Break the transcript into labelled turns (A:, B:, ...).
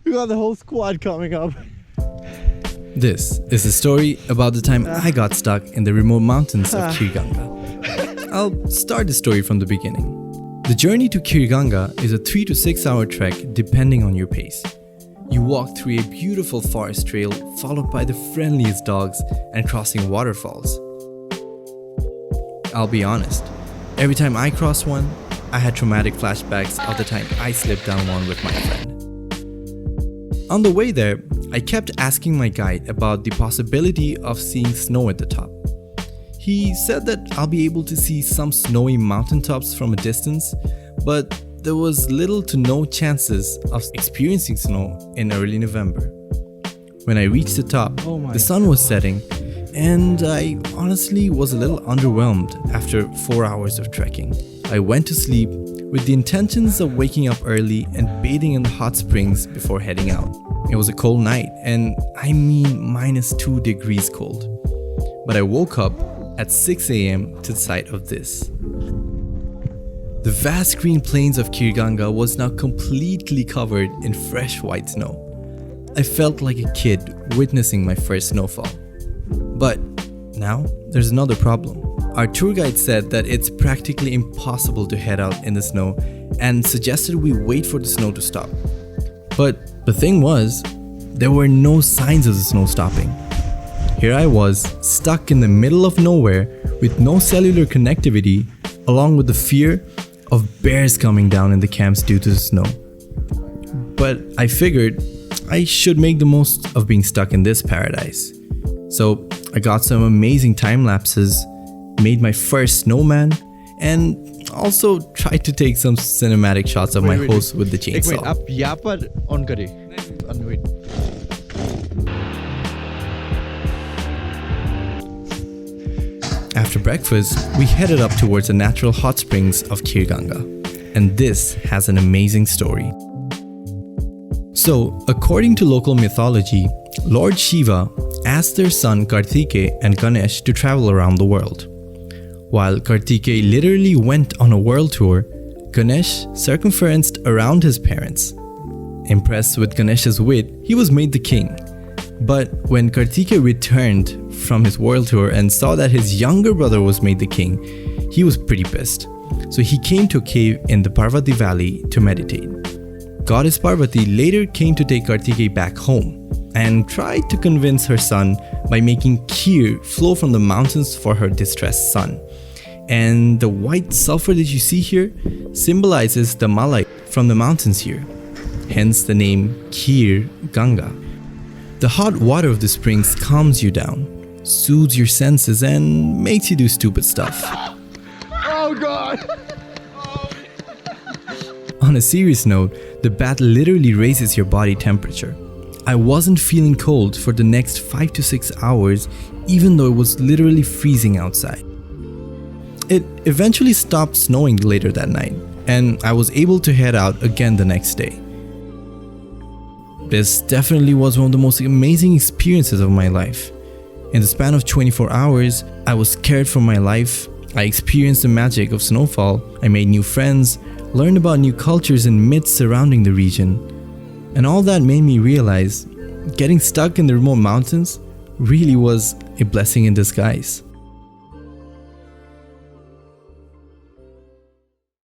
A: We got the whole squad coming up.
B: This is a story about the time I got stuck in the remote mountains of Kheerganga. I'll start the story from the beginning. The journey to Kheerganga is a 3 to 6 hour trek depending on your pace. You walk through a beautiful forest trail followed by the friendliest dogs and crossing waterfalls. I'll be honest, every time I crossed one, I had traumatic flashbacks of the time I slipped down one with my friend. On the way there, I kept asking my guide about the possibility of seeing snow at the top. He said that I'll be able to see some snowy mountaintops from a distance, but there was little to no chances of experiencing snow in early November. When I reached the top, the sun was setting, and I honestly was a little underwhelmed after 4 hours of trekking. I went to sleep with the intentions of waking up early and bathing in the hot springs before heading out. It was a cold night, and I mean -2 degrees cold. But I woke up at 6 a.m. to the sight of this. The vast green plains of Kheerganga was now completely covered in fresh white snow. I felt like a kid witnessing my first snowfall. But now there's another problem. Our tour guide said that it's practically impossible to head out in the snow and suggested we wait for the snow to stop. But the thing was, there were no signs of the snow stopping. Here I was, stuck in the middle of nowhere with no cellular connectivity, along with the fear of bears coming down in the camps due to the snow. But I figured I should make the most of being stuck in this paradise. So I got some amazing time lapses, made my first snowman, and also tried to take some cinematic shots of my host with the chainsaw.
A: आप यहाँ पर on करें. Wait.
B: After breakfast, we headed up towards the natural hot springs of Kheerganga, and this has an amazing story. So, according to local mythology, Lord Shiva asked their son Kartikeya and Ganesh to travel around the world. While Kartikeya literally went on a world tour, Ganesh circumferenced around his parents. Impressed with Ganesh's wit, he was made the king. But when Kartikeya returned from his world tour and saw that his younger brother was made the king, he was pretty pissed. So he came to a cave in the Parvati valley to meditate. Goddess Parvati later came to take Kartikeya back home and tried to convince her son by making kheer flow from the mountains for her distressed son. And the white sulfur that you see here symbolizes the malai from the mountains here, hence the name Kheerganga. The hot water of the springs calms you down, soothes your senses, and makes you do stupid stuff.
A: Oh God!
B: On a serious note, the bath literally raises your body temperature. I wasn't feeling cold for the next 5 to 6 hours, even though it was literally freezing outside. It eventually stopped snowing later that night, and I was able to head out again the next day. This definitely was one of the most amazing experiences of my life. In the span of 24 hours, I was cared for my life, I experienced the magic of snowfall, I made new friends, learned about new cultures and myths surrounding the region. And all that made me realize getting stuck in the remote mountains really was a blessing in disguise.